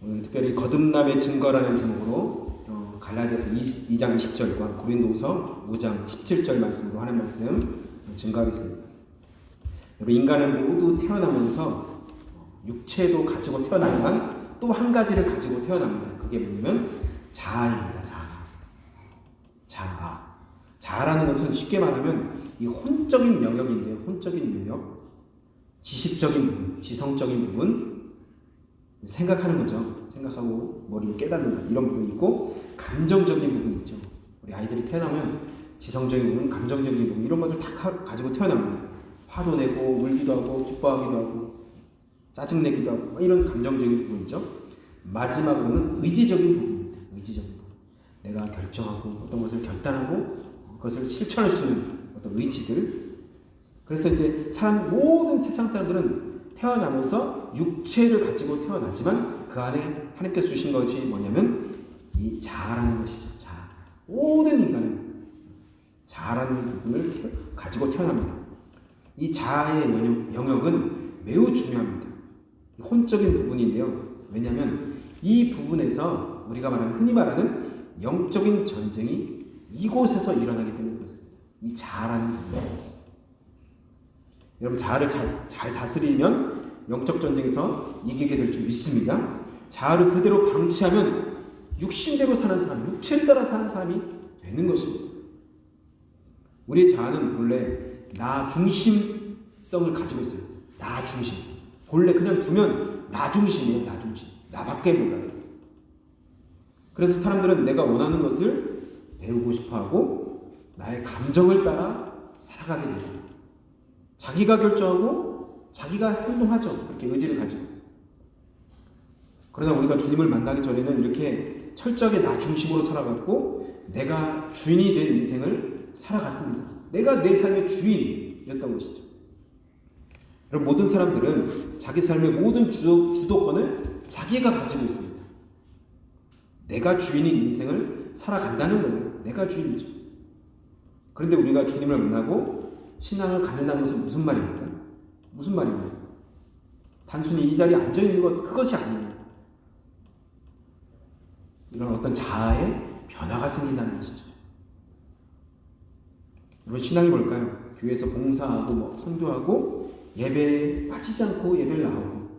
오늘 특별히 거듭남의 증거라는 제목으로 갈라디아서 2장 20절과 고린도후서 5장 17절 말씀으로 하는 말씀 증거하겠습니다. 여러분, 인간은 모두 태어나면서 육체도 가지고 태어나지만 또 한 가지를 가지고 태어납니다. 그게 뭐냐면 자아입니다. 자아라는 것은 쉽게 말하면 이 혼적인 영역인데요. 혼적인 영역, 지식적인 부분, 지성적인 부분, 생각하는 거죠. 생각하고 머리를 깨닫는 것, 이런 부분이 있고, 감정적인 부분이 있죠. 우리 아이들이 태어나면 지성적인 부분, 감정적인 부분, 이런 것들 다 가지고 태어납니다. 화도 내고, 울기도 하고, 기뻐하기도 하고, 짜증내기도 하고, 이런 감정적인 부분이죠. 마지막으로는 의지적인 부분입니다. 의지적인 부분. 내가 결정하고, 어떤 것을 결단하고, 그것을 실천할 수 있는 어떤 의지들. 그래서 이제 모든 세상 사람들은 태어나면서 육체를 가지고 태어나지만 그 안에 하나님께서 주신 것이 뭐냐면 이 자아라는 것이죠. 자아. 모든 인간은 자아라는 부분을 가지고 태어납니다. 이 자아의 영역은 매우 중요합니다. 혼적인 부분인데요. 왜냐하면 이 부분에서 우리가 흔히 말하는 영적인 전쟁이 이곳에서 일어나기 때문에 그렇습니다. 이 자아라는 부분에서. 여러분, 자아를 잘 다스리면 영적 전쟁에서 이기게 될 줄 믿습니다. 자아를 그대로 방치하면 육신대로 사는 사람, 육체를 따라 사는 사람이 되는 것입니다. 우리의 자아는 본래 나 중심성을 가지고 있어요. 나 중심. 본래 그냥 두면 나 중심이에요. 나 중심. 나밖에 몰라요. 그래서 사람들은 내가 원하는 것을 배우고 싶어하고 나의 감정을 따라 살아가게 됩니다. 자기가 결정하고 자기가 행동하죠. 이렇게 의지를 가지고. 그러나 우리가 주님을 만나기 전에는 이렇게 철저하게 나 중심으로 살아갔고 내가 주인이 된 인생을 살아갔습니다. 내가 내 삶의 주인이었던 것이죠. 여러분, 모든 사람들은 자기 삶의 모든 주도권을 자기가 가지고 있습니다. 내가 주인인 인생을 살아간다는 거예요. 내가 주인이죠. 그런데 우리가 주님을 만나고 신앙을 갖는다는 것은 무슨 말입니까? 무슨 말인가요? 단순히 이 자리에 앉아있는 것, 그것이 아니에요. 이런 어떤 자아의 변화가 생긴다는 것이죠. 여러분, 신앙이 뭘까요? 교회에서 봉사하고 선교하고 예배에 빠지지 않고 예배를 나오고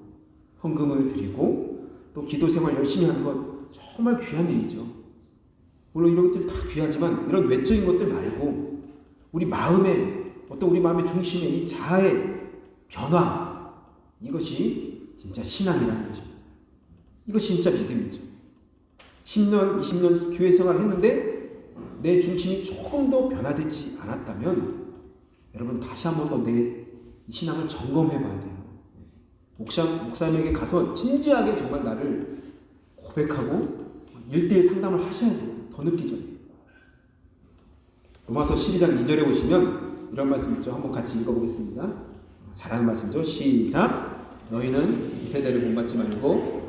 헌금을 드리고 또 기도생활 열심히 하는 것, 정말 귀한 일이죠. 물론 이런 것들이 다 귀하지만 이런 외적인 것들 말고 우리 마음의 중심에 이 자아의 변화, 이것이 진짜 신앙이라는 것입니다. 이것이 진짜 믿음이죠. 10년, 20년 교회 생활을 했는데 내 중심이 조금 더 변화되지 않았다면 여러분, 다시 한 번 더 내 신앙을 점검해 봐야 돼요. 목사님에게 가서 진지하게 정말 나를 고백하고 1:1 상담을 하셔야 돼요. 더 늦기 전에. 로마서 12장 2절에 보시면 이런 말씀 있죠. 한번 같이 읽어보겠습니다. 잘하는 말씀이죠. 시작. 너희는 이 세대를 본받지 말고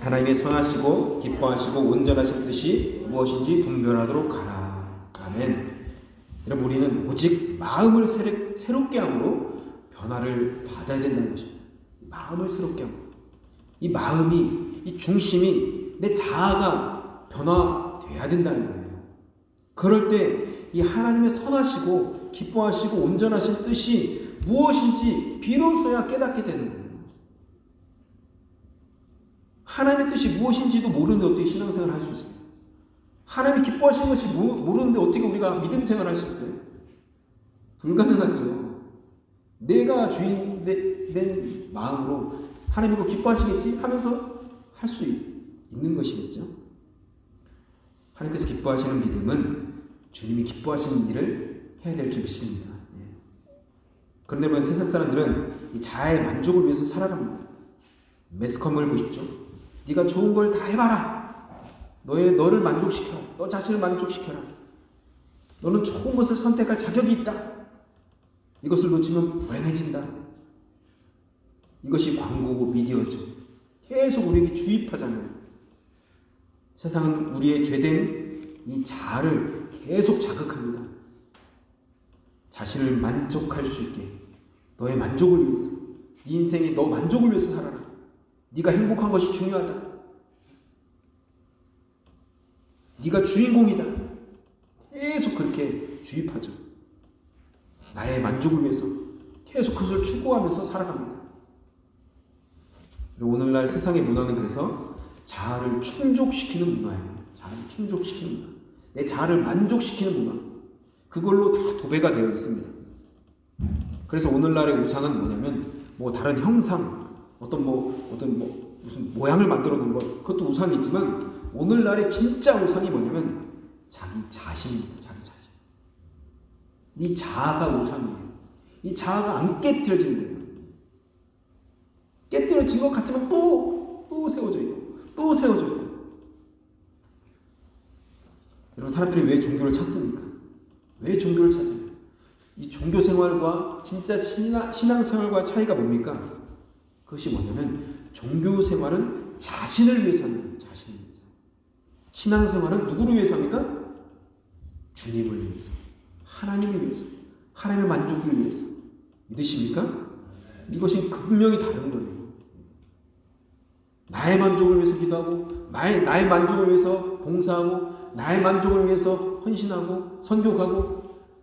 하나님의 선하시고 기뻐하시고 온전하신 뜻이 무엇인지 분별하도록 가라. 아멘. 여러분, 우리는 오직 마음을 새롭게 함으로 변화를 받아야 된다는 것입니다. 마음을 새롭게 함으로. 이 마음이, 이 중심이, 내 자아가 변화돼야 된다는 거예요. 그럴 때 이 하나님의 선하시고 기뻐하시고 온전하신 뜻이 무엇인지 비로소야 깨닫게 되는 거예요. 하나님의 뜻이 무엇인지도 모르는데 어떻게 신앙생활을 할 수 있어요? 하나님이 기뻐하시는 것이 모르는데 어떻게 우리가 믿음 생활을 할 수 있어요? 불가능하죠. 내가 주인 된 마음으로 하나님 이거 기뻐하시겠지 하면서 할 수 있는 것이겠죠. 하나님께서 기뻐하시는 믿음은 주님이 기뻐하시는 일을 해야 될 줄 믿습니다. 그런데 보면 세상 사람들은 이 자아의 만족을 위해서 살아갑니다. 매스컴을 보십시오. 네가 좋은 걸 다 해봐라. 너를 만족시켜라. 너 자신을 만족시켜라. 너는 좋은 것을 선택할 자격이 있다. 이것을 놓치면 불행해진다. 이것이 광고고 미디어죠. 계속 우리에게 주입하잖아요. 세상은 우리의 죄된 이 자아를 계속 자극합니다. 자신을 만족할 수 있게, 너의 만족을 위해서, 네 인생이 너 만족을 위해서 살아라. 네가 행복한 것이 중요하다. 네가 주인공이다. 계속 그렇게 주입하죠. 나의 만족을 위해서 계속 그것을 추구하면서 살아갑니다. 오늘날 세상의 문화는 그래서 자아를 충족시키는 문화예요. 자아를 충족시키는 문화. 내 자아를 만족시키는 문화. 그걸로 다 도배가 되어 있습니다. 그래서 오늘날의 우상은 뭐냐면 뭐 다른 형상, 어떤 무슨 모양을 만들어 놓은 것, 그것도 우상이지만 오늘날의 진짜 우상이 뭐냐면 자기 자신입니다. 자기 자신. 이 자아가 우상이에요. 이 자아가 안 깨트려지는 거예요. 깨트려진 것 같지만 또 세워져 있고 또 세워져 있고. 여러분, 사람들이 왜 종교를 찾습니까? 왜 종교를 찾아요? 이 종교 생활과 진짜 신앙 생활과 차이가 뭡니까? 그것이 뭐냐면 종교 생활은 자신을 위해서 하는 거예요. 자신을 위해서. 신앙 생활은 누구를 위해서 합니까? 주님을 위해서. 하나님을 위해서. 하나님의 만족을 위해서. 믿으십니까? 이것이 분명히 다른 거예요. 나의 만족을 위해서 기도하고 나의 만족을 위해서 봉사하고 나의 만족을 위해서 헌신하고 선교하고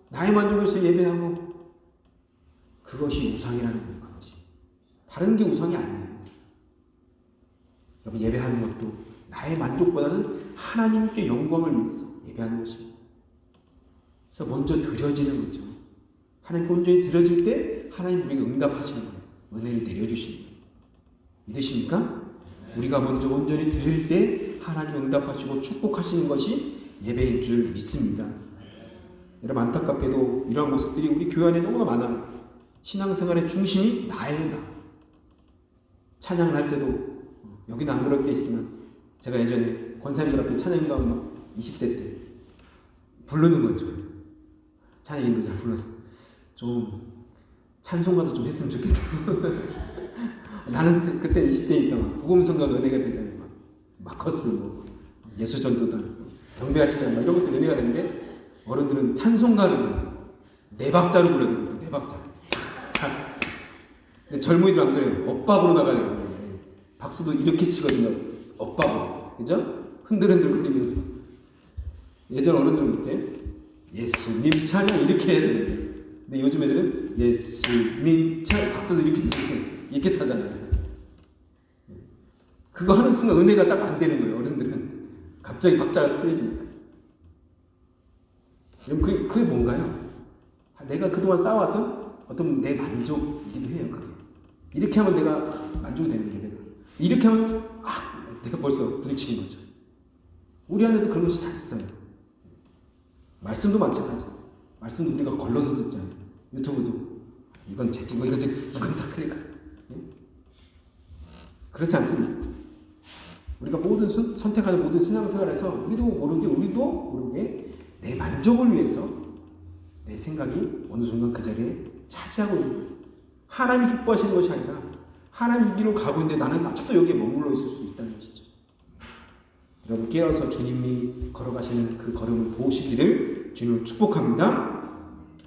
나의 만족을 위해서 예배하고, 그것이 우상이라는 거예요. 그것이. 다른 게 우상이 아니에요. 여러분, 예배하는 것도 나의 만족보다는 하나님께 영광을 위해서 예배하는 것입니다. 그래서 먼저 드려지는 거죠. 하나님께 온전히 드려질 때 하나님 우리가 응답하시는 거예요. 은혜를 내려주시는 거예요. 믿으십니까? 우리가 먼저 온전히 드릴 때 하나님 응답하시고 축복하시는 것이 예배인 줄 믿습니다. 여러분, 안타깝게도 이러한 모습들이 우리 교회 안에 너무나 많아요. 신앙생활의 중심이 나예요. 나. 찬양을 할 때도 여기는 안 그렇겠지만 제가 예전에 권사님들 앞에 찬양인도 막 20대 때 부르는 거죠. 찬양인도 잘 불러서 좀 찬송가도 좀 했으면 좋겠다. 나는 그때 20대니까 막 복음성가가 은혜가 되잖아요. 막 마커스, 뭐 예수전도단, 경배가 찬양, 이런 것도 은혜가 되는데, 어른들은 찬송가를 네 박자로 불러야 되거든요. 네 박자. 근데 젊은이들 안 그래요. 엇박으로 나가야 되거든요. 박수도 이렇게 치거든요. 엇박으로. 그죠? 흔들흔들 거리면서. 예전 어른들은 그때 예수님 찬양 이렇게 해야 되는데, 근데 요즘 애들은 예수님 찬양, 박수도 이렇게 타잖아요. 그거 하는 순간 은혜가 딱 안 되는 거예요. 어른들은 갑자기 박자가 틀어지니까. 그럼 그게 뭔가요? 내가 그동안 쌓아왔던 어떤 내 만족이기도 해요. 그게. 이렇게 하면 내가 만족이 되는 예배가. 이렇게 하면 내가 벌써 부딪히는 거죠. 우리 안에도 그런 것이 다 있어요. 말씀도 마찬가지. 말씀도 우리가 걸러서 듣잖아요. 유튜브도 이건 제끼고 이건 다 그러니까. 그렇지 않습니까? 우리가 선택하는 모든 신앙생활에서 우리도 모르게 내 만족을 위해서 내 생각이 어느 순간 그 자리에 차지하고 있는 거예요. 하나님이 기뻐하시는 것이 아니라 하나님 길로 가고 있는데 나는 아직도 여기에 머물러 있을 수 있다는 것이죠. 여러분, 깨어서 주님이 걸어가시는 그 걸음을 보시기를 주님을 축복합니다.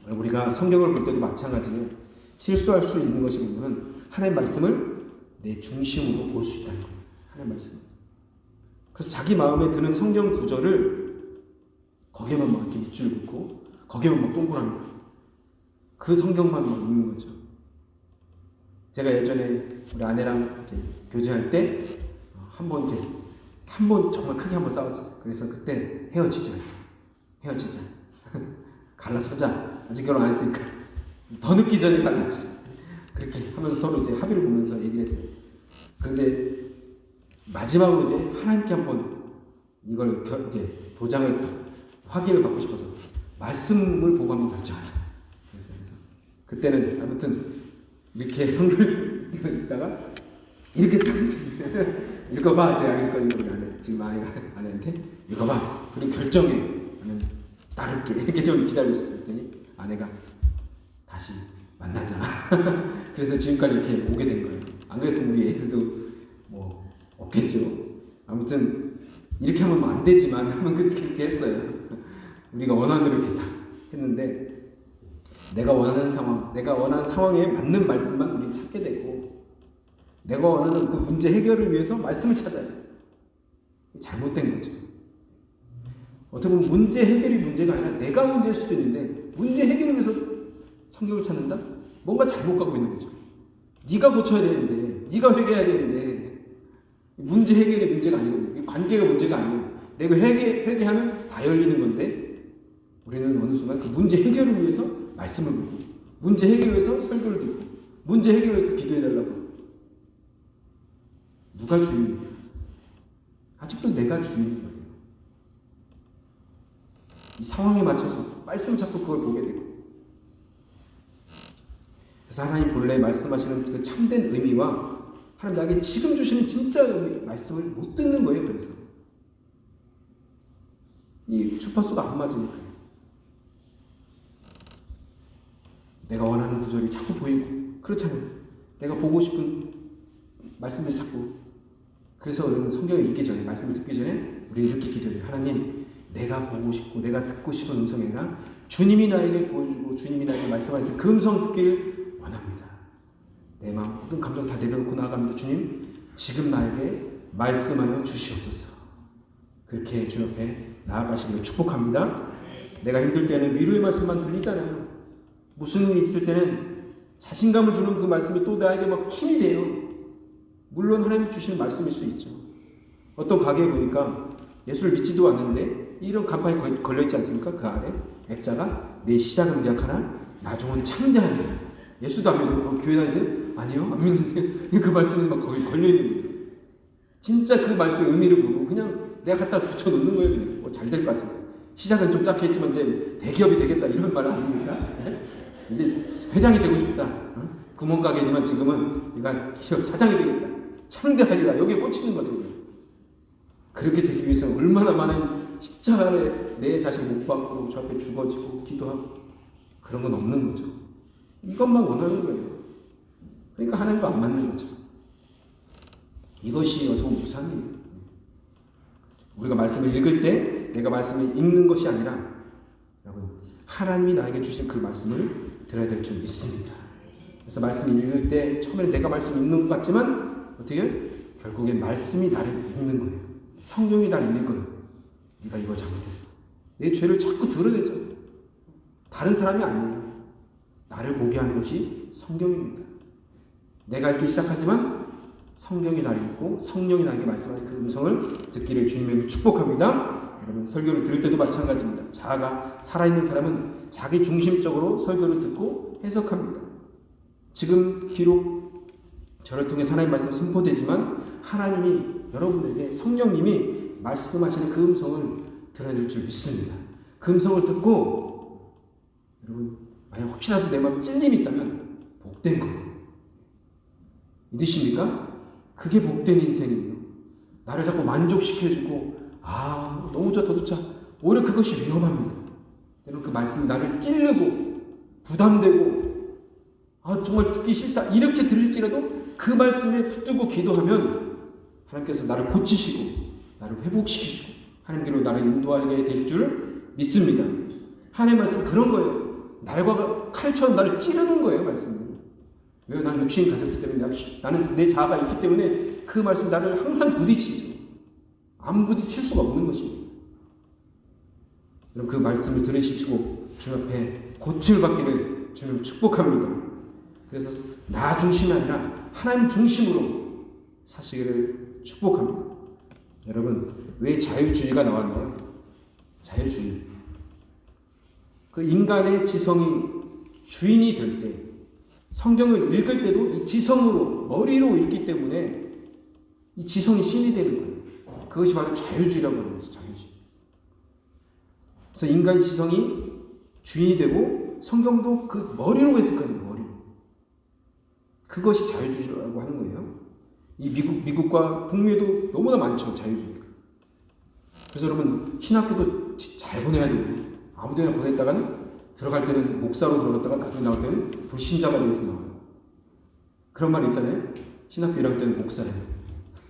우리가 성경을 볼 때도 마찬가지예요. 실수할 수 있는 것이 뭐냐면 하나님의 말씀을 내 중심으로 볼 수 있다는 거예요. 하나님의 말씀. 그래서 자기 마음에 드는 성경 구절을 거기에만 막 이렇게 밑줄 긋고 거기에만 막 동그라미 그 성경만 막 읽는 거죠. 제가 예전에 우리 아내랑 이렇게 교제할 때 한 번 정말 크게 한번 싸웠어요. 그래서 그때 헤어지자. 갈라서자. 아직 결혼 안 했으니까 더 늦기 전에 갈라지자. 그렇게 하면서 서로 이제 합의를 보면서 얘기를 했어요. 그런데 마지막으로 이제 하나님께 한번 이걸 이제 도장을 확인을 받고 싶어서 말씀을 보고 한번 결정하자. 그래서 그때는 아무튼 이렇게 성경을 읽다가 이렇게 딱 읽어봐. 제가 읽거든요. 지금 아내한테 읽어봐. 그리고 결정해. 나는 따를게. 이렇게 좀 기다렸어요. 그랬더니 아내가 다시 만나자. 그래서 지금까지 이렇게 오게 된 거예요. 안 그랬으면 우리 애들도 뭐 없겠죠. 아무튼 이렇게 하면 안 되지만 한번 그렇게 했어요. 우리가 원하는 대로 이렇게 딱 했는데 내가 원하는 상황에 맞는 말씀만 우리는 찾게 되고 내가 원하는 그 문제 해결을 위해서 말씀을 찾아요. 잘못된 거죠. 어떻게 보면 문제 해결이 문제가 아니라 내가 문제일 수도 있는데 문제 해결을 위해서 성경을 찾는다? 뭔가 잘못 가고 있는 거죠. 네가 고쳐야 되는데, 네가 회개해야 되는데 문제 해결이 문제가 아니거든요. 관계가 문제가 아니에요. 내가 회개하면 다 열리는 건데 우리는 어느 순간 그 문제 해결을 위해서 말씀을 보고 문제 해결을 위해서 설교를 듣고 문제 해결을 위해서 기도해달라고. 누가 주인이에요? 아직도 내가 주인인 거예요. 이 상황에 맞춰서 말씀을 찾고 그걸 보게 되고, 그래서 하나님 본래 말씀하시는 그 참된 의미와 하나님 나에게 지금 주시는 진짜 의미, 말씀을 못 듣는 거예요. 그래서 이 주파수가 안 맞으니까요. 내가 원하는 구절이 자꾸 보이고 그렇잖아요. 내가 보고 싶은 말씀을 찾고. 그래서 우리는 성경을 읽기 전에, 말씀을 듣기 전에 우리 이렇게 기도해요. 하나님, 내가 보고 싶고 내가 듣고 싶은 음성이 아니라 주님이 나에게 보여주고 주님이 나에게 말씀하셔서 그 음성 듣기를 원합니다. 내 마음 모든 감정 다 내려놓고 나아갑니다. 주님, 지금 나에게 말씀하여 주시옵소서. 그렇게 주 옆에 나아가시기를 축복합니다. 내가 힘들 때는 위로의 말씀만 들리잖아요. 무슨 일이 있을 때는 자신감을 주는 그 말씀이 또 나에게 막 힘이 돼요. 물론 하나님 주시는 말씀일 수 있죠. 어떤 가게에 보니까 예수를 믿지도 않는데 이런 간판이 걸려있지 않습니까? 그 안에 액자가 내 시작은 미약하나 나중은 참대하니. 예수도 안 믿고 교회 다니세요? 아니요, 안 믿는데 그 말씀이 막 거기 걸려있는 거예요. 진짜 그 말씀의 의미를 모르고 그냥 내가 갖다 붙여놓는 거예요. 그냥 뭐 잘 될 것 같은데. 시작은 좀 작게 했지만 이제 대기업이 되겠다 이런 말 아닙니까? 이제 회장이 되고 싶다. 구멍가게지만 지금은 내가 기업 사장이 되겠다. 창대하리라. 여기에 꽂히는 거죠. 그렇게 되기 위해서 얼마나 많은 십자가에 내 자신 못 박고 저 앞에 죽어지고 기도하고 그런 건 없는 거죠. 이것만 원하는 거예요. 그러니까 하나님과 안 맞는 거죠. 이것이 어떻게 보면 무상이에요. 우리가 말씀을 읽을 때 내가 말씀을 읽는 것이 아니라 여러분, 하나님이 나에게 주신 그 말씀을 들어야 될 줄 믿습니다. 그래서 말씀을 읽을 때 처음에 내가 말씀을 읽는 것 같지만 어떻게? 결국엔 말씀이 나를 읽는 거예요. 성경이 나를 읽어요. 네가 이걸 잘못했어. 내 죄를 자꾸 드러내잖아. 다른 사람이 아니에요. 나를 보게 하는 것이 성경입니다. 내가 읽기 시작하지만 성경이 나를 읽고 성령이 나에게 말씀하신 그 음성을 듣기를 주님의 축복합니다. 여러분, 설교를 들을 때도 마찬가지입니다. 자아가 살아있는 사람은 자기 중심적으로 설교를 듣고 해석합니다. 지금 비록 저를 통해 하나님의 말씀이 선포되지만 하나님이 여러분에게 성령님이 말씀하시는 그 음성을 들어야 될 줄 믿습니다. 그 음성을 듣고 여러분, 만약 혹시라도 내 마음에 찔림이 있다면 복된 거예요. 믿으십니까? 그게 복된 인생이에요. 나를 자꾸 만족시켜주고 너무 좋다 더 좋다. 오히려 그것이 위험합니다. 여러분, 그 말씀이 나를 찌르고 부담되고 정말 듣기 싫다 이렇게 들릴지라도 그 말씀에 붙들고 기도하면 하나님께서 나를 고치시고 나를 회복시키시고 하나님께로 나를 인도하게 되실 줄 믿습니다. 하나님의 말씀은 그런 거예요. 날과 칼처럼 나를 찌르는 거예요. 말씀은. 왜? 난 육신이 가졌기 때문에 나는 내 자아가 있기 때문에 그 말씀이 나를 항상 부딪히죠. 안 부딪힐 수가 없는 것입니다. 여러분, 그 말씀을 들으시고 주 앞에 고침을 받기를 주님 축복합니다. 그래서 나 중심이 아니라 하나님 중심으로 사시기를 축복합니다. 여러분, 왜 자유주의가 나왔나요? 자유주의. 그 인간의 지성이 주인이 될 때, 성경을 읽을 때도 이 지성으로, 머리로 읽기 때문에 이 지성이 신이 되는 거예요. 그것이 바로 자유주의라고 하는 거죠. 자유주의. 그래서 인간의 지성이 주인이 되고 성경도 그 머리로 해석하는 거예요. 머리로. 그것이 자유주의라고 하는 거예요. 이 미국과 북미에도 너무나 많죠. 자유주의가. 그래서 여러분, 신학교도 잘 보내야 되고 아무데나 보냈다가는 들어갈 때는 목사로 들어갔다가 나중에 나올 때는 불신자가 되어서 나와요. 그런 말 있잖아요. 신학교 1학년 때는 목사래요.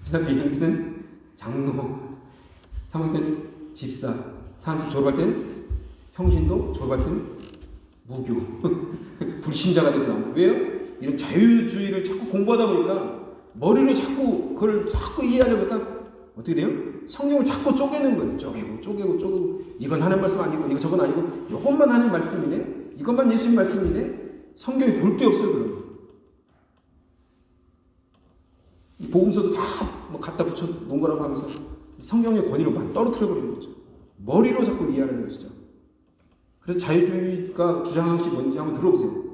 신학교 2학년 때는 장로, 3학년 때는 집사, 4학년 졸업할 때는 평신도, 졸업할 때는 무교, 불신자가 돼서 나옵니다. 왜요? 이런 자유주의를 자꾸 공부하다 보니까 머리로 자꾸 그걸 자꾸 이해하려고 했다. 어떻게 돼요? 성경을 자꾸 쪼개는 거예요. 쪼개고 이건 하는 말씀 아니고 이거 저건 아니고 이것만 하는 말씀이네. 이것만 예수님 말씀이네. 성경에 볼 게 없어요. 그러면 이 복음서도 다 뭐 갖다 붙여 놓은 거라고 하면서 성경의 권위로 막 떨어뜨려 버리는 거죠. 머리로 자꾸 이해하는 것이죠. 그래서 자유주의가 주장한 것이 뭔지 한번 들어보세요.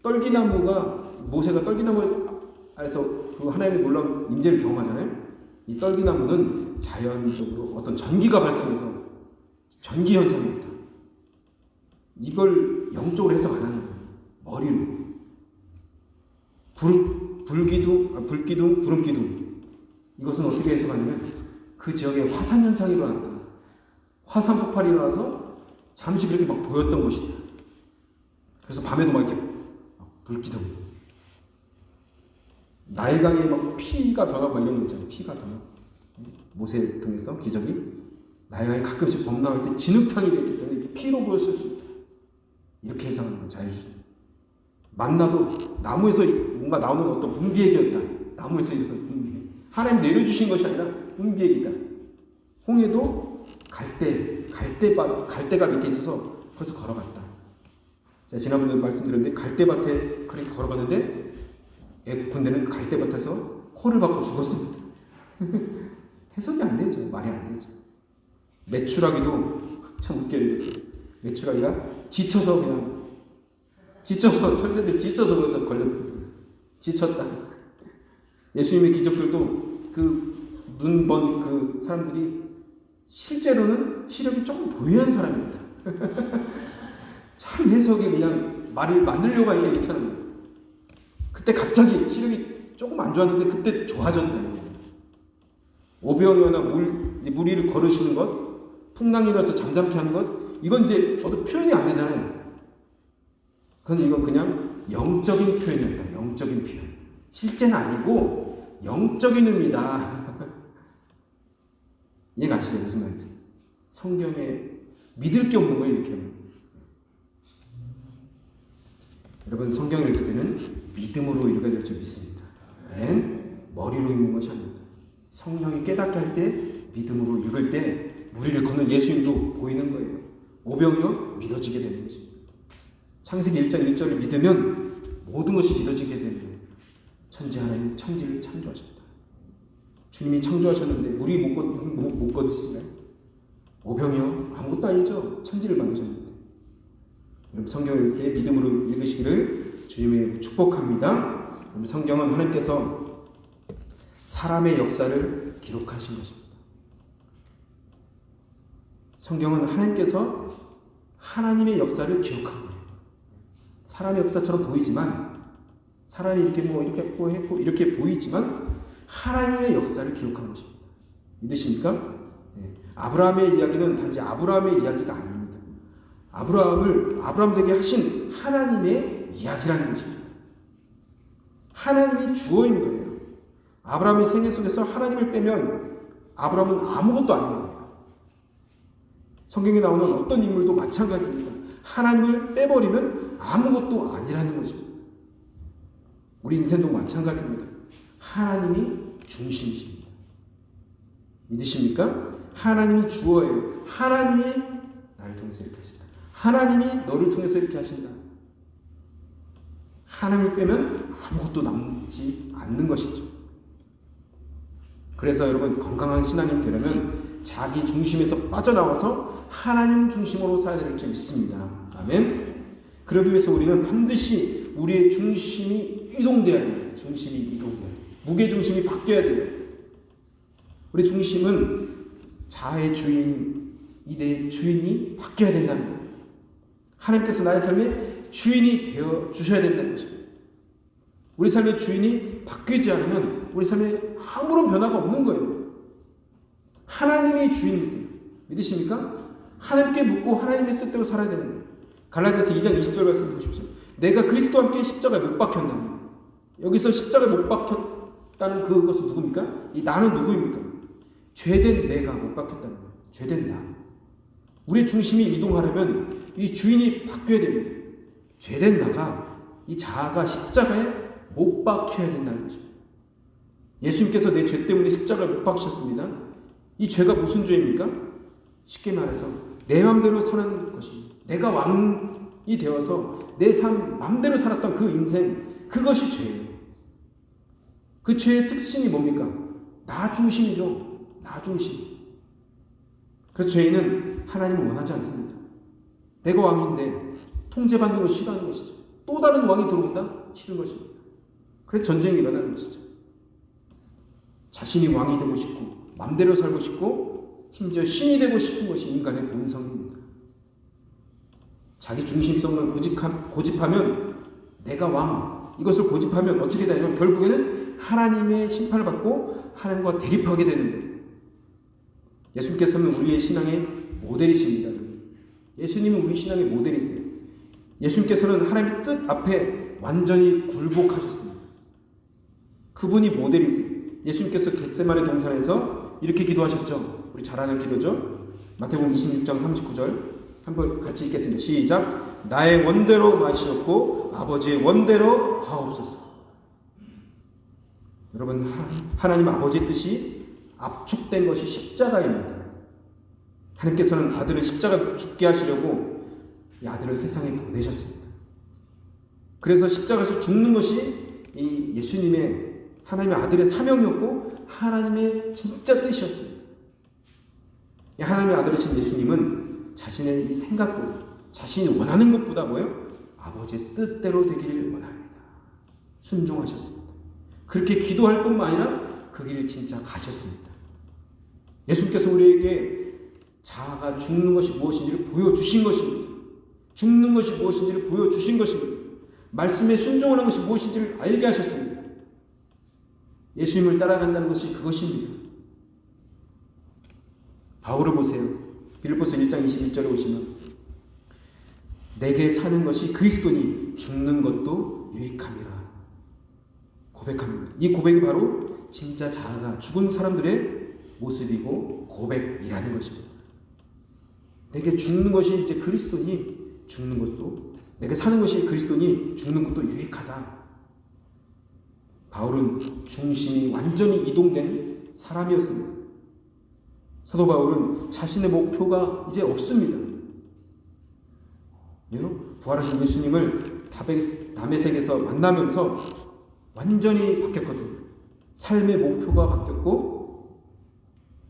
떨기나무가 모세가 떨기나무에서 그 하나님의 놀라운 임재를 경험하잖아요. 이 떨기나무는 자연적으로 어떤 전기가 발생해서 전기 현상입니다. 이걸 영적으로 해석 안 하는 거예요. 머리로. 불기둥, 구름기둥. 이것은 어떻게 해석하냐면 그 지역에 화산 현상이 일어난다. 화산 폭발이 일어나서 잠시 그렇게 막 보였던 것이다. 그래서 밤에도 막 이렇게 불기둥. 나일강에 막 피가 변하고 이런 거 있잖아요. 피가 변하고. 모세 통해서 기적이 나일강이 가끔씩 범람할 때 진흙탕이 되기 때문에 이렇게 피로 보였을 수 있다. 이렇게 해석하는 거예요. 자유주의. 만나도 나무에서 뭔가 나오는 어떤 분비액이었다. 나무에서 이런 분비액. 하나님 내려주신 것이 아니라 분비액이다. 홍해도 갈대가 밑에 있어서 거기서 걸어갔다. 제가 지난번에 말씀드렸는데 갈대밭에 그렇게 걸어갔는데 애국 군대는 갈대밭에서 코를 박고 죽었습니다. 해석이 안 되죠. 말이 안 되죠. 메추라기도 참 웃겨요. 메추라기가 지쳐서 철새들이 지쳐서 거기서 걸렸거든요. 지쳤다. 예수님의 기적들도 그 눈 먼 그 사람들이 실제로는 시력이 조금 부유한 사람입니다. 참 해석이 그냥 말을 만들려고 하니까 이렇게 하는 거예요. 그때 갑자기 시력이 조금 안 좋았는데 그때 좋아졌다는 거예요. 오병이어나 물 위를 걸으시는 것, 풍랑이라서 잠잠케 하는 것, 이건 이제 어떤 표현이 안 되잖아요. 그런데 이건 그냥 영적인 표현이었다. 영적인 표현. 실제는 아니고 영적인 의미다. 이해가 가시죠? 무슨 말인지. 성경에 믿을 게 없는 거예요. 이렇게 하면. 여러분 성경을 읽을 때는 믿음으로 읽어야 될 줄 믿습니다. 머리로 읽는 것이 아닙니다. 성령이 깨닫게 할 때 믿음으로 읽을 때 무리를 걷는 예수님도 보이는 거예요. 오병이어 믿어지게 되는 것입니다. 창세기 1장 1절을 믿으면 모든 것이 믿어지게 되는 거예요. 천지 하나님 천지를 창조하셨다. 주님이 창조하셨는데 물이 못 걷으시나요? 오병이어 아무것도 아니죠. 천지를 만드셨는데. 여러분 성경을 읽을 때 믿음으로 읽으시기를 주님의 축복합니다. 여러분 성경은 하나님께서 사람의 역사를 기록하신 것입니다. 성경은 하나님께서 하나님의 역사를 기록한 거예요. 사람의 역사처럼 보이지만 사람이 이렇게 했고 이렇게 보이지만 하나님의 역사를 기록한 것입니다. 믿으십니까? 네. 아브라함의 이야기는 단지 아브라함의 이야기가 아닙니다. 아브라함 되게 하신 하나님의 이야기라는 것입니다. 하나님이 주어인 거예요. 아브라함의 생애 속에서 하나님을 빼면 아브라함은 아무것도 아닌 거예요. 성경에 나오는 어떤 인물도 마찬가지입니다. 하나님을 빼버리면 아무것도 아니라는 것입니다. 우리 인생도 마찬가지입니다. 하나님이 중심이십니다. 믿으십니까? 하나님이 주어예요. 하나님이 나를 통해서 이렇게 하신다. 하나님이 너를 통해서 이렇게 하신다. 하나님을 빼면 아무것도 남지 않는 것이죠. 그래서 여러분 건강한 신앙이 되려면 자기 중심에서 빠져나와서 하나님 중심으로 살아야 될 줄 믿습니다. 아멘. 그러기 위해서 우리는 반드시 우리의 중심이 이동돼야 돼요. 중심이 이동돼야 돼요. 무게 중심이 바뀌어야 돼요. 우리 중심은 자아의 주인, 내 주인이 바뀌어야 된다는 거예요. 하나님께서 나의 삶의 주인이 되어 주셔야 된다는 것입니다. 우리 삶의 주인이 바뀌지 않으면 우리 삶에 아무런 변화가 없는 거예요. 하나님이 주인이세요. 믿으십니까? 하나님께 묻고 하나님의 뜻대로 살아야 되는 거예요. 갈라디아서 2장 20절 말씀 보십시오. 내가 그리스도와 함께 십자가에 못 박혔나니. 여기서 십자가에 못 박혔다는 그것은 누굽니까? 이 나는 누구입니까? 죄된 내가 못 박혔다는 거예요. 죄된 나. 우리의 중심이 이동하려면 이 주인이 바뀌어야 됩니다. 죄된 나가 이 자아가 십자가에 못 박혀야 된다는 것입니다. 예수님께서 내 죄 때문에 십자가를 못 박으셨습니다. 이 죄가 무슨 죄입니까? 쉽게 말해서 내 맘대로 사는 것입니다. 내가 왕이 되어서 내 삶 맘대로 살았던 그 인생, 그것이 죄예요. 그 죄의 특징이 뭡니까? 나 중심이죠. 나 중심. 그래서 죄인은 하나님을 원하지 않습니다. 내가 왕인데 통제받는 걸 싫어하는 것이죠. 또 다른 왕이 들어온다? 싫은 것입니다. 그래서 전쟁이 일어나는 것이죠. 자신이 왕이 되고 싶고 맘대로 살고 싶고 심지어 신이 되고 싶은 것이 인간의 본성입니다. 자기 중심성을 고집하면 내가 왕, 이것을 고집하면 어떻게 되냐면 결국에는 하나님의 심판을 받고 하나님과 대립하게 되는 거예요. 예수님께서는 우리의 신앙의 모델이십니다. 예수님은 우리 신앙의 모델이세요. 예수님께서는 하나님의 뜻 앞에 완전히 굴복하셨습니다. 그분이 모델이세요. 예수님께서 겟세마네 동산에서 이렇게 기도하셨죠. 우리 잘 아는 기도죠. 마태복음 26장 39절 한번 같이 읽겠습니다. 시작. 나의 원대로 마시옵고 아버지의 원대로 하옵소서. 여러분, 하나님 아버지의 뜻이 압축된 것이 십자가입니다. 하나님께서는 아들을 십자가 죽게 하시려고 이 아들을 세상에 보내셨습니다. 그래서 십자가에서 죽는 것이 이 예수님의 하나님의 아들의 사명이었고 하나님의 진짜 뜻이었습니다. 이 하나님의 아들이신 예수님은 자신의 이 생각보다, 자신이 원하는 것보다 뭐예요? 아버지의 뜻대로 되기를 원합니다. 순종하셨습니다. 그렇게 기도할 뿐만 아니라 그 길을 진짜 가셨습니다. 예수님께서 우리에게 자아가 죽는 것이 무엇인지를 보여주신 것입니다. 죽는 것이 무엇인지를 보여주신 것입니다. 말씀에 순종하는 것이 무엇인지를 알게 하셨습니다. 예수님을 따라간다는 것이 그것입니다. 바울을 보세요. 빌립보서 1장 21절에 보시면 내게 사는 것이 그리스도니 죽는 것도 유익함이라 고백합니다. 이 고백이 바로 진짜 자아가 죽은 사람들의 모습이고 고백이라는 것입니다. 내게 죽는 것이 이제 그리스도니 죽는 것도, 내게 사는 것이 그리스도니 죽는 것도 유익하다. 바울은 중심이 완전히 이동된 사람이었습니다. 사도 바울은 자신의 목표가 이제 없습니다. 부활하신 예수님을 다메섹에서 만나면서 완전히 바뀌었거든요. 삶의 목표가 바뀌었고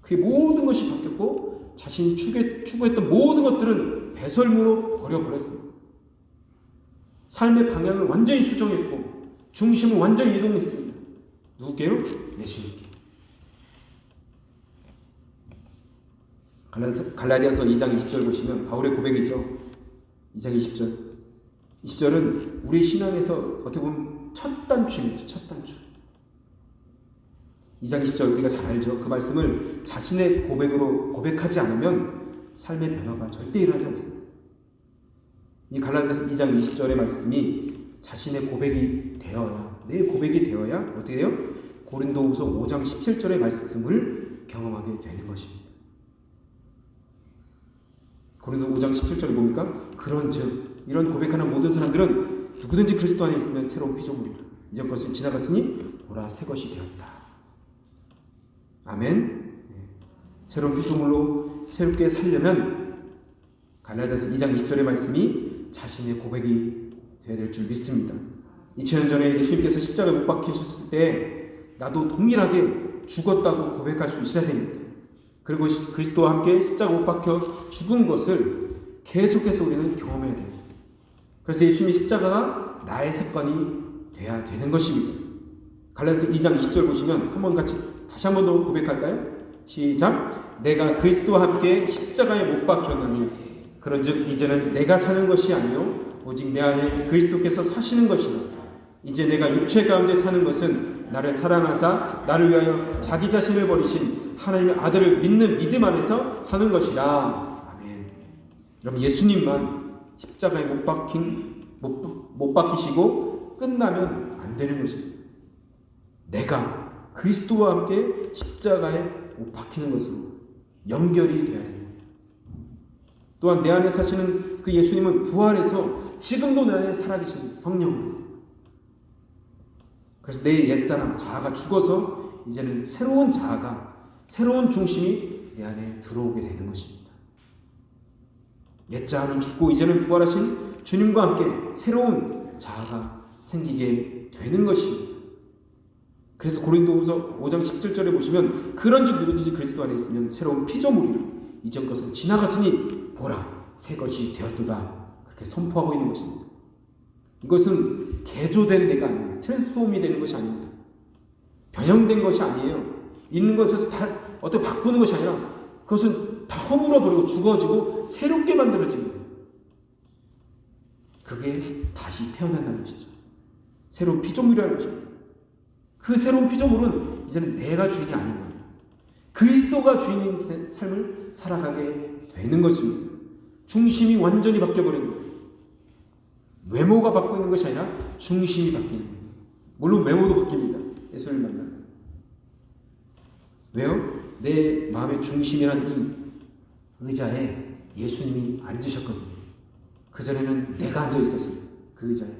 그의 모든 것이 바뀌었고 자신이 추구했던 모든 것들은 배설물로 버려버렸습니다. 삶의 방향을 완전히 수정했고 중심을 완전히 이동했습니다. 누구께요? 예수님께. 갈라디아서 2장 20절 보시면 바울의 고백이죠. 2장 20절. 20절은 우리 신앙에서 어떻게 보면 첫 단추입니다. 첫 단추. 2장 20절 우리가 잘 알죠. 그 말씀을 자신의 고백으로 고백하지 않으면 삶의 변화가 절대 일어나지 않습니다. 이 갈라디아서 2장 20절의 말씀이 자신의 고백이 되어야, 내 고백이 되어야 어떻게 돼요? 고린도후서 5장 17절의 말씀을 경험하게 되는 것입니다. 고린도 5장 17절에 뭡니까? 그런즉 이런 고백하는 모든 사람들은 누구든지 그리스도 안에 있으면 새로운 피조물이라. 이전 것은 지나갔으니 보라 새 것이 되었다. 아멘. 새로운 피조물로 새롭게 살려면 갈라디아서 2장 20절의 말씀이 자신의 고백이 되어야 될 줄 믿습니다. 2000년 전에 예수님께서 십자가에 못 박히셨을 때 나도 동일하게 죽었다고 고백할 수 있어야 됩니다. 그리고 그리스도와 함께 십자가 못 박혀 죽은 것을 계속해서 우리는 경험해야 돼요. 그래서 예수님의 십자가가 나의 습관이 돼야 되는 것입니다. 갈라디아서 2장 20절 보시면 다시 한 번 더 고백할까요? 시작. 내가 그리스도와 함께 십자가에 못 박혔나니 그런즉 이제는 내가 사는 것이 아니요 오직 내 안에 그리스도께서 사시는 것이라. 이제 내가 육체 가운데 사는 것은 나를 사랑하사 나를 위하여 자기 자신을 버리신 하나님의 아들을 믿는 믿음 안에서 사는 것이라. 아멘. 여러분, 예수님만 십자가에 못 박히시고 끝나면 안 되는 것입니다. 내가 그리스도와 함께 십자가에 못 박히는 것으로 연결이 돼야 됩니다. 또한 내 안에 사시는 그 예수님은 부활해서 지금도 내 안에 살아계신 성령입니다. 그래서 내 옛사람 자아가 죽어서 이제는 새로운 자아가, 새로운 중심이 내 안에 들어오게 되는 것입니다. 옛 자아는 죽고 이제는 부활하신 주님과 함께 새로운 자아가 생기게 되는 것입니다. 그래서 고린도후서 5장 17절에 보시면 그런즉 누구든지 그리스도 안에 있으면 새로운 피조물이라 이전 것은 지나갔으니 보라 새 것이 되었도다, 그렇게 선포하고 있는 것입니다. 이것은 개조된 내가 아닙니다. 트랜스폼이 되는 것이 아닙니다. 변형된 것이 아니에요. 있는 것에서 다 어떻게 바꾸는 것이 아니라 그것은 다 허물어버리고 죽어지고 새롭게 만들어지는 거예요. 그게 다시 태어난다는 것이죠. 새로운 피조물이라는 것입니다. 그 새로운 피조물은 이제는 내가 주인이 아닌 거예요. 그리스도가 주인인 삶을 살아가게 되는 것입니다. 중심이 완전히 바뀌어버린 거예요. 외모가 바뀌는 것이 아니라 중심이 바뀌는 거예요. 물론 외모도 바뀝니다. 예수를 만나면. 왜요? 내 마음의 중심이란 이 의자에 예수님이 앉으셨거든요. 그전에는 내가 앉아 있었어요. 그 의자에.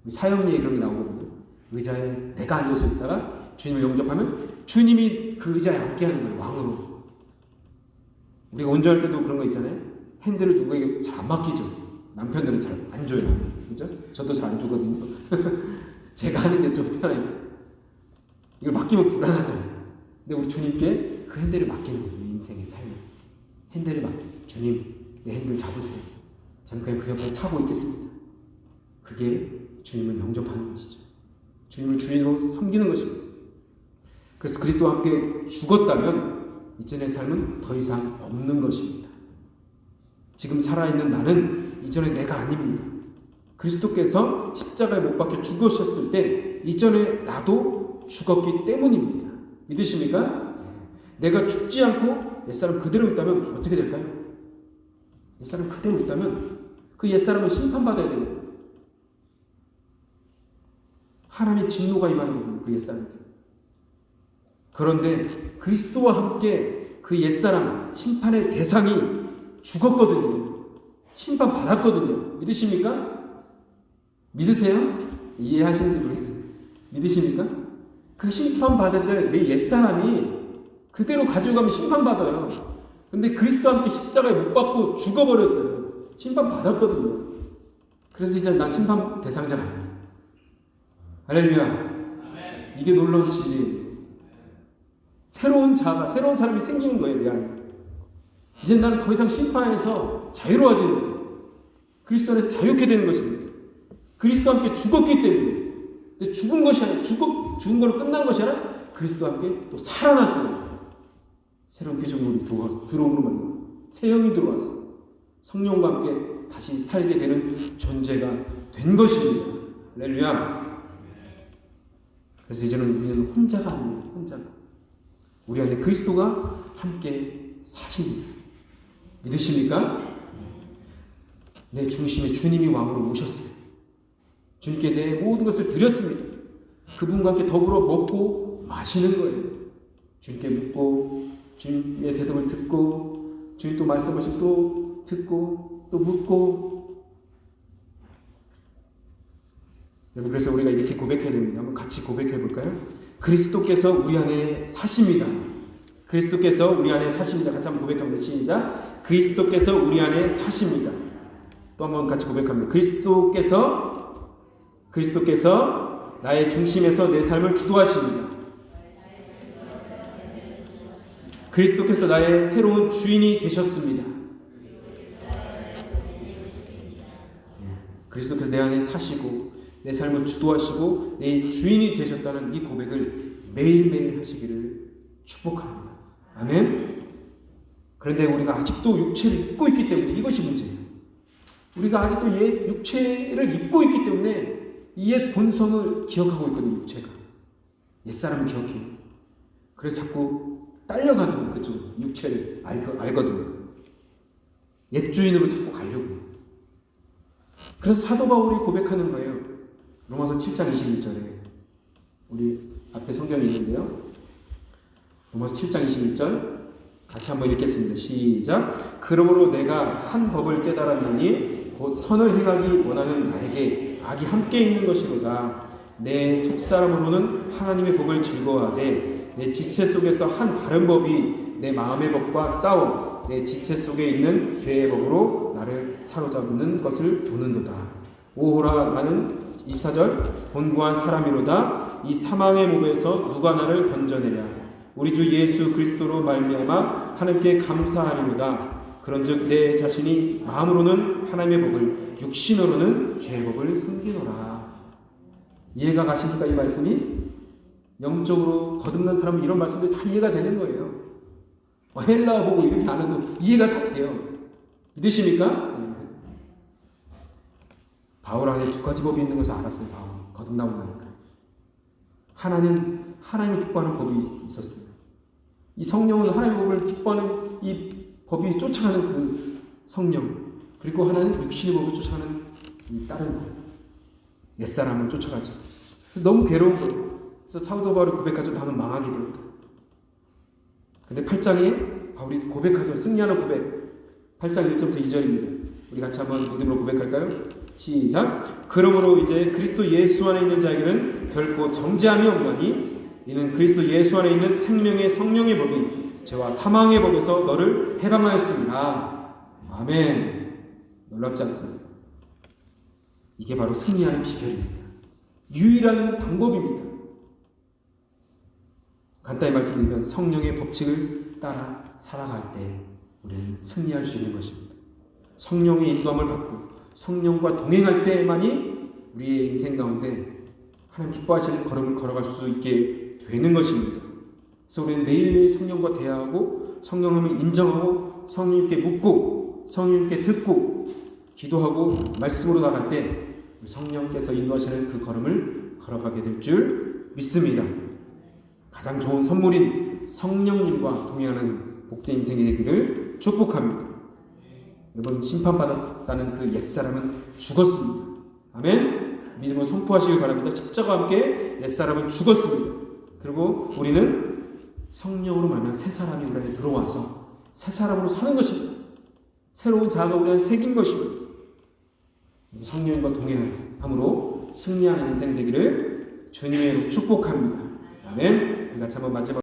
사형리에 그런 게 나오거든요. 의자에 내가 앉아서 있다가 주님을 영접하면 주님이 그 의자에 앉게 하는 거예요. 왕으로. 우리가 운전할 때도 그런 거 있잖아요. 핸들을 누구에게 잘 안 맡기죠. 남편들은 잘 안 줘요. 그죠? 저도 잘 안 주거든요. 제가 하는 게 좀 편하니까. 이걸 맡기면 불안하잖아요. 근데 우리 주님께 그 핸들을 맡기는 거예요. 인생의 삶을. 핸들을 주님, 내 핸들 잡으세요. 저는 그냥 그 옆에 타고 있겠습니다. 그게 주님을 영접하는 것이죠. 주님을 주인으로 섬기는 것입니다. 그래서 그리스도와 함께 죽었다면 이전의 삶은 더 이상 없는 것입니다. 지금 살아있는 나는 이전의 내가 아닙니다. 그리스도께서 십자가에 못 박혀 죽으셨을 때 이전의 나도 죽었기 때문입니다. 믿으십니까? 내가 죽지 않고 옛사람 그대로 있다면 어떻게 될까요? 옛사람 그대로 있다면 그 옛사람은 심판받아야 됩니다. 하나님의 진노가 임하는 거거든요. 그 옛사람에게. 그런데 그리스도와 함께 그 옛사람 심판의 대상이 죽었거든요. 심판받았거든요. 믿으십니까? 믿으세요? 이해하시는지 모르겠어요. 믿으십니까? 그 심판받아야 될 내 옛사람이 그대로 가지고 가면 심판받아요. 근데 그리스도와 함께 십자가에 못 박고 죽어버렸어요. 심판받았거든요. 그래서 이제 난 심판 대상자가 아니에요. 할렐루야. 이게 놀라운 진리예요. 새로운 자가, 새로운 사람이 생기는 거예요, 내 안에. 이제 나는 더 이상 심판에서 자유로워지는 거예요. 그리스도 안에서 자유케 되는 것입니다. 그리스도와 함께 죽었기 때문에. 근데 죽은 것이 아니라, 죽은 걸로 끝난 것이 아니라 그리스도와 함께 또 살아났어요. 새로운 피조물이 들어오는 말이에요. 새 영이 들어와서 성령과 함께 다시 살게 되는 존재가 된 것입니다. 할렐루야. 그래서 이제는 우리는 혼자가 아니에요. 혼자가. 우리 안에 그리스도가 함께 사십니다. 믿으십니까? 내 중심에 주님이 왕으로 오셨어요. 주님께 내 모든 것을 드렸습니다. 그분과 함께 더불어 먹고 마시는 거예요. 주님께 묻고 주님의 대답을 듣고 주님 또 말씀하시고 또 듣고 또 묻고. 여러분, 그래서 우리가 이렇게 고백해야 됩니다. 한번 같이 고백해 볼까요? 그리스도께서 우리 안에 사십니다. 그리스도께서 우리 안에 사십니다. 같이 한번 고백합니다. 시작. 그리스도께서 우리 안에 사십니다. 또 한번 같이 고백합니다. 그리스도께서 나의 중심에서 내 삶을 주도하십니다. 그리스도께서 나의 새로운 주인이 되셨습니다. 그리스도께서 내 안에 사시고 내 삶을 주도하시고 내 주인이 되셨다는 이 고백을 매일매일 하시기를 축복합니다. 아멘. 그런데 우리가 아직도 육체를 입고 있기 때문에 이것이 문제예요. 우리가 아직도 옛 육체를 입고 있기 때문에 이 옛 본성을 기억하고 있거든요. 육체가. 옛사람을 기억해요. 그래서 자꾸 딸려가는 거예요. 그쪽 육체를 알거든요. 옛 주인으로 자꾸 가려고 해요. 그래서 사도 바울이 고백하는 거예요. 로마서 7장 21절에 우리 앞에 성경이 있는데요. 로마서 7장 21절 같이 한번 읽겠습니다. 시작. 그러므로 내가 한 법을 깨달았노니 곧 선을 행하기 원하는 나에게 악이 함께 있는 것이로다. 내 속사람으로는 하나님의 법을 즐거워하되 내 지체 속에서 한 다른 법이 내 마음의 법과 싸워 내 지체 속에 있는 죄의 법으로 나를 사로잡는 것을 보는도다. 오호라 나는 24절 곤고한 사람이로다. 이 사망의 몸에서 누가 나를 건져내랴. 우리 주 예수 그리스도로 말미암아 하나님께 감사하리로다. 그런즉 내 자신이 마음으로는 하나님의 법을 육신으로는 죄의 법을 섬기노라. 이해가 가십니까? 이 말씀이 영적으로 거듭난 사람은 이런 말씀들이 다 이해가 되는 거예요. 헬라어 보고 이렇게 안 해도 이해가 다 돼요. 믿으십니까? 바울 안에 두 가지 법이 있는 것을 알았어요. 바울 거듭나고 나니까 하나는 하나님이 기뻐하는 법이 있었어요. 이 성령은 하나님의 법을 기뻐하는 이 법이 쫓아가는 그 성령, 그리고 하나는 육신의 법을 쫓아가는 이 다른 법, 옛사람을 쫓아가죠. 그래서 너무 괴로운 거예요. 그래서 사도 바울이 고백하죠. 나는 망하게 되었다. 근데 8장에 바울이 고백하죠. 승리하는 고백. 8장 1절부터 2절입니다. 우리 같이 한번 믿음으로 고백할까요? 시작. 그러므로 이제 그리스도 예수 안에 있는 자에게는 결코 정죄함이 없나니 이는 그리스도 예수 안에 있는 생명의 성령의 법이 죄와 사망의 법에서 너를 해방하였습니다. 아멘. 놀랍지 않습니까? 이게 바로 승리하는 비결입니다. 유일한 방법입니다. 간단히 말씀드리면 성령의 법칙을 따라 살아갈 때 우리는 승리할 수 있는 것입니다. 성령의 인도함을 받고 성령과 동행할 때만이 우리의 인생 가운데 하나님 기뻐하시는 걸음을 걸어갈 수 있게 되는 것입니다. 그래서 우리는 매일매일 성령과 대화하고 성령님을 인정하고 성령님께 묻고 성령님께 듣고 기도하고 말씀으로 나갈 때 성령께서 인도하시는 그 걸음을 걸어가게 될 줄 믿습니다. 가장 좋은 선물인 성령님과 동행하는 복된 인생이 되기를 축복합니다. 여러분, 심판받았다는 그 옛사람은 죽었습니다. 아멘. 믿음으로 선포하시길 바랍니다. 십자가와 함께 옛사람은 죽었습니다. 그리고 우리는 성령으로 말하면 새 사람이 우리 안에 들어와서 새 사람으로 사는 것입니다. 새로운 자아가 우리 안에 새긴 것입니다. 성령과 동행함으로 승리하는 인생 되기를 주님의 이름으로 축복합니다. 아멘. 같이 한번 마지막